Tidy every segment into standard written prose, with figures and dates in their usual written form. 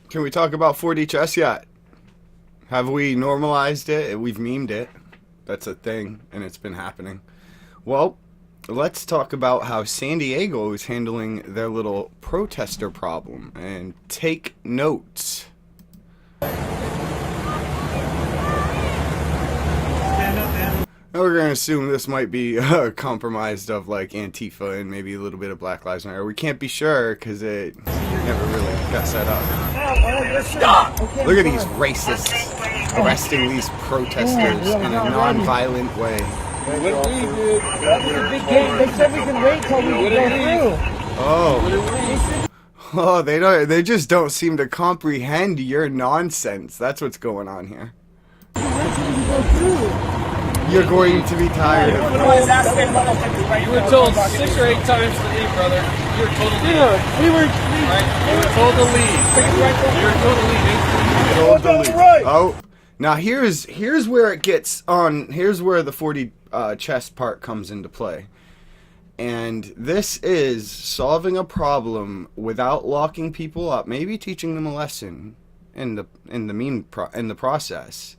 Can we talk about 4D chess yet? Have we normalized it? We've memed it. That's a thing, and it's been happening. Well, let's talk about how San Diego is handling their little protester problem, and take notes. Now we're going to assume this might be compromised of like Antifa and maybe a little bit of Black Lives Matter. We can't be sure because it never really got set up. Stop! Look at these racists arresting these protesters in a non-violent way. What we did, they said we can wait till we go through. Oh, they just don't seem to comprehend your nonsense. That's what's going on here. You're going to be tired of it. You were told 6 or 8 times to leave, brother. You were told to leave. Yeah, we were told to leave. You were told to leave. Oh, now here's where it gets on. Here's where the 4D chess part comes into play, and this is solving a problem without locking people up. Maybe teaching them a lesson in the process,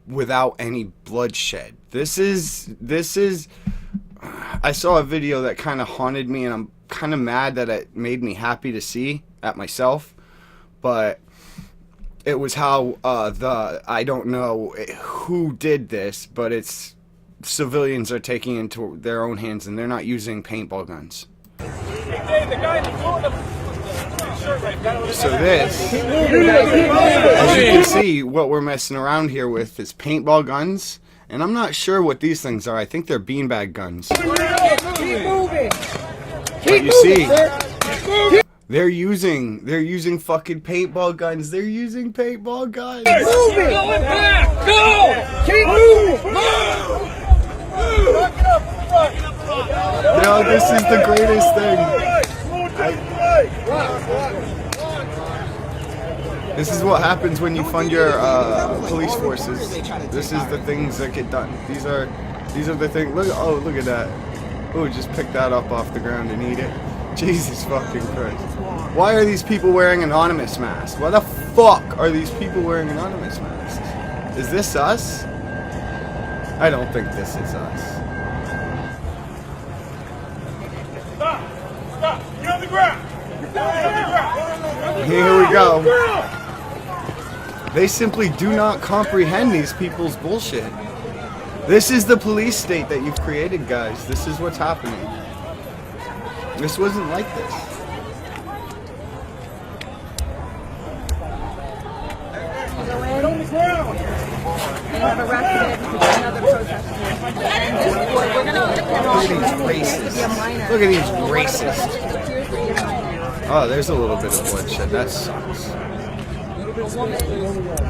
without any bloodshed. This is. I saw a video that kind of haunted me, and I'm kind of mad that it made me happy to see at myself, but. It was how I don't know who did this, but it's civilians are taking it into their own hands and they're not using paintball guns. So this, as you can see, what we're messing around here with is paintball guns, and I'm not sure what these things are. I think they're beanbag guns. But you see. They're using fucking paintball guns. They're using paintball guns. Keep moving! Going back! Go! Keep moving! You know, this is the greatest thing. This is what happens when you fund your police forces. This is the things that get done. These are the things. Look at that. Oh, just pick that up off the ground and eat it. Jesus fucking Christ. Why are these people wearing anonymous masks? Why the fuck are these people wearing anonymous masks? Is this us? I don't think this is us. Stop! Get on the ground! Here we go. They simply do not comprehend these people's bullshit. This is the police state that you've created, guys. This is what's happening. This wasn't like this. Get on the ground! They have arrested another protester. And we're going to get them Look at these racists. Look at these racists. Oh, there's a little bit of bloodshed. That sucks.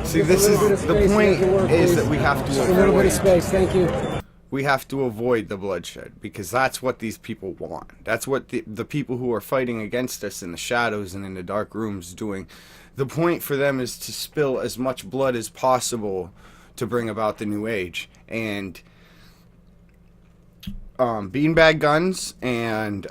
See, this is the point. Is that we have to A little bit of avoid. space, thank you. We have to avoid the bloodshed because that's what these people want. That's what the people who are fighting against us in the shadows and in the dark rooms doing. The point for them is to spill as much blood as possible to bring about the new age. And beanbag guns and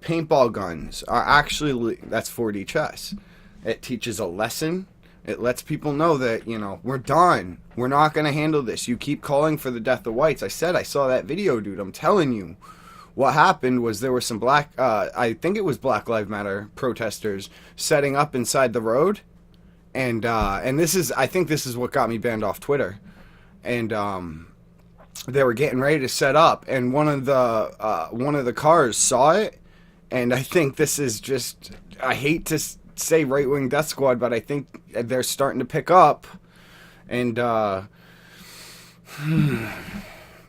paintball guns are actually, that's 4D chess. It teaches a lesson. It lets people know that, you know, we're done. We're not going to handle this. You keep calling for the death of whites. I said I saw that video, dude. I'm telling you. What happened was there were some I think it was Black Lives Matter protesters setting up inside the road. And this is, I think this is what got me banned off Twitter. And they were getting ready to set up. And one of the cars saw it. And I think this is just, I hate to say right-wing death squad, but I think they're starting to pick up, and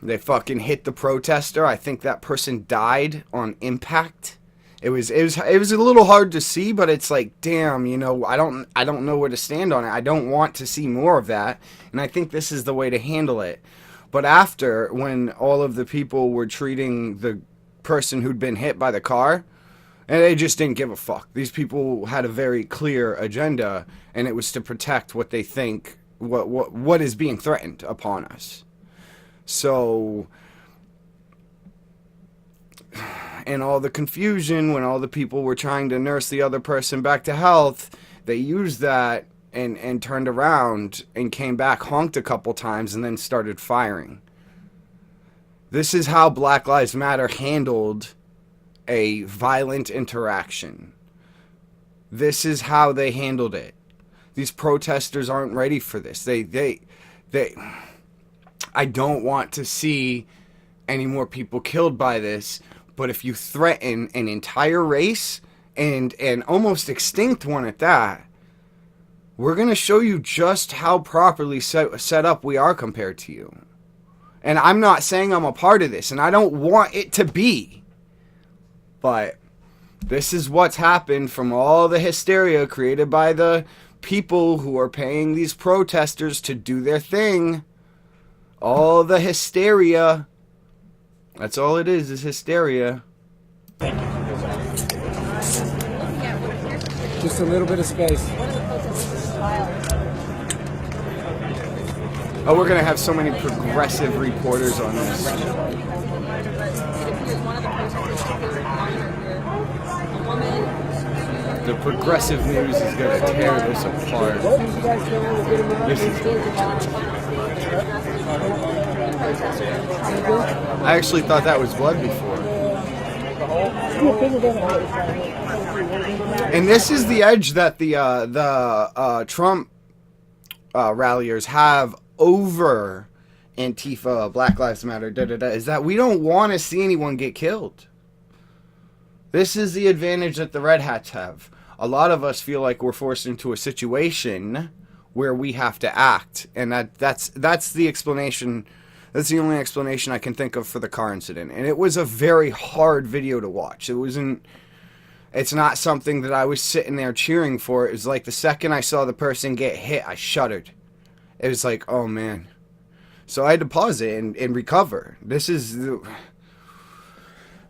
they fucking hit the protester. I think that person died on impact. It was a little hard to see, but it's like, damn, you know, I don't know where to stand on it. I don't want to see more of that, and I think this is the way to handle it. But after, when all of the people were treating the person who'd been hit by the car, and they just didn't give a fuck. These people had a very clear agenda, and it was to protect what they think, what is being threatened upon us. So in all the confusion, when all the people were trying to nurse the other person back to health, they used that and turned around and came back, honked a couple times, and then started firing. This is how Black Lives Matter handled a violent interaction. This is how they handled it. These protesters aren't ready for this. They I don't want to see any more people killed by this, but if you threaten an entire race and almost extinct one at that, we're going to show you just how properly set up we are compared to you. And I'm not saying I'm a part of this, and I don't want it to be. But this is what's happened from all the hysteria created by the people who are paying these protesters to do their thing. All the hysteria. That's all it is hysteria. Just a little bit of space. Oh, we're going to have so many progressive reporters on this. The progressive news is going to tear this apart. This is... I actually thought that was blood before. And this is the edge that the Trump ralliers have over Antifa, Black Lives Matter, is that we don't want to see anyone get killed. This is the advantage that the Red Hats have. A lot of us feel like we're forced into a situation where we have to act, and that's the explanation. That's the only explanation I can think of for the car incident. And it was a very hard video to watch. It's not something that I was sitting there cheering for. It was like the second I saw the person get hit, I shuddered. It was like, oh man. So I had to pause it and recover. This is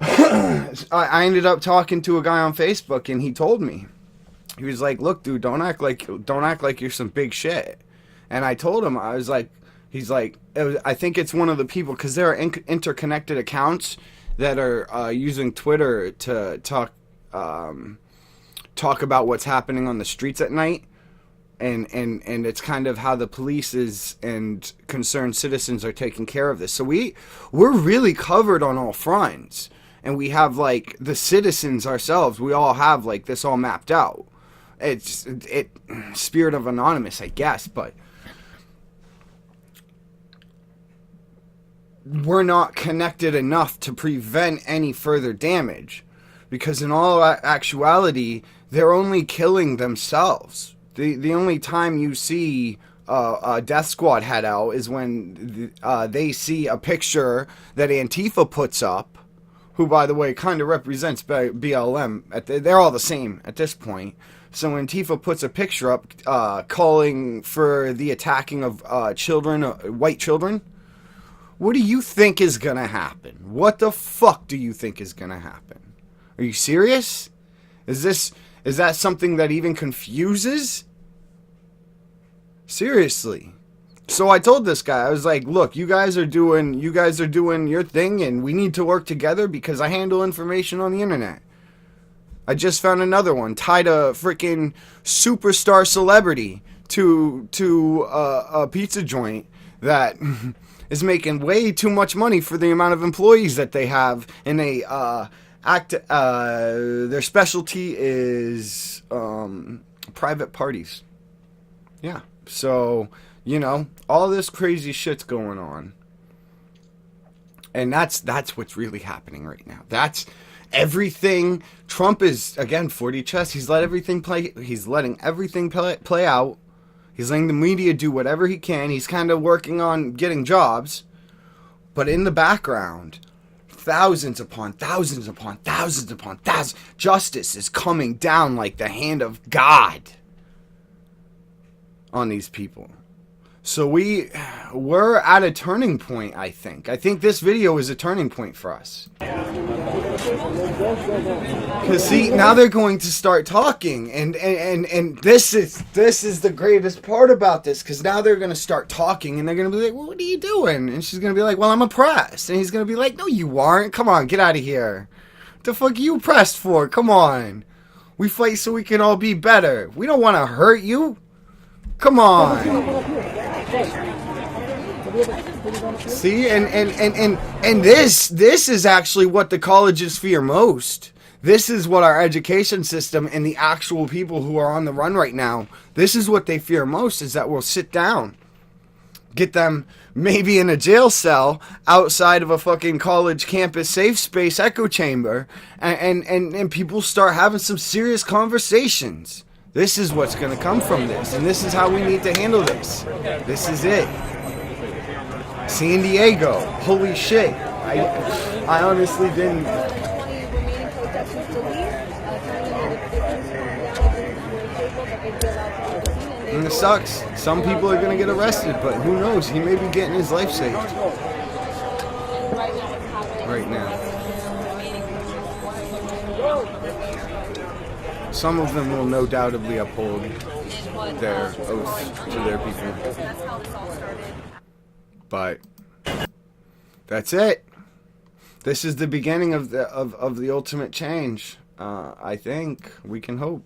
I ended up talking to a guy on Facebook, and he told me, he was like, look dude, don't act like you're some big shit. And I told him, I was like, he's like, I think it's one of the people, because there are interconnected accounts that are using Twitter to talk about what's happening on the streets at night, and it's kind of how the police and concerned citizens are taking care of this. So we're really covered on all fronts, and we have like the citizens ourselves. We all have like this all mapped out. It's spirit of anonymous, I guess, but we're not connected enough to prevent any further damage, because in all actuality, they're only killing themselves. The only time you see a death squad head out is when they see a picture that Antifa puts up, who, by the way, kind of represents BLM. They're all the same at this point. So Antifa puts a picture up calling for the attacking of children, white children. What do you think is going to happen? What the fuck do you think is going to happen? Are you serious? Is that something that even confuses? Seriously. So I told this guy, I was like, look, you guys are doing your thing, and we need to work together because I handle information on the internet. I just found another one, tied a freaking superstar celebrity to a pizza joint that is making way too much money for the amount of employees that they have, and they their specialty is private parties. Yeah. So, all this crazy shit's going on. And that's what's really happening right now. That's everything. Trump is, again, 4D chess. He's letting everything play out. He's letting the media do whatever he can. He's kind of working on getting jobs. But in the background, thousands upon thousands upon thousands upon thousands. Justice is coming down like the hand of God on these people. So we're at a turning point, I think. I think this video is a turning point for us. Because see, now they're going to start talking, and this is the greatest part about this, because now they're going to start talking, and they're going to be like, well, what are you doing? And she's going to be like, well, I'm oppressed. And he's going to be like, no, you aren't. Come on, get out of here. What The fuck you pressed for? Come on. We fight so we can all be better. We don't want to hurt you. Come on. See, and this is actually what the colleges fear most. This is what our education system and the actual people who are on the run right now, this is what they fear most, is that we'll sit down, get them maybe in a jail cell outside of a fucking college campus safe space echo chamber, and people start having some serious conversations. This is what's going to come from this, and this is how we need to handle this. This is it. San Diego, holy shit. I honestly didn't... And it sucks. Some people are going to get arrested, but who knows? He may be getting his life saved. Right now. Some of them will no doubtably uphold their oath to their people. But that's it. This is the beginning of the ultimate change. I think we can hope.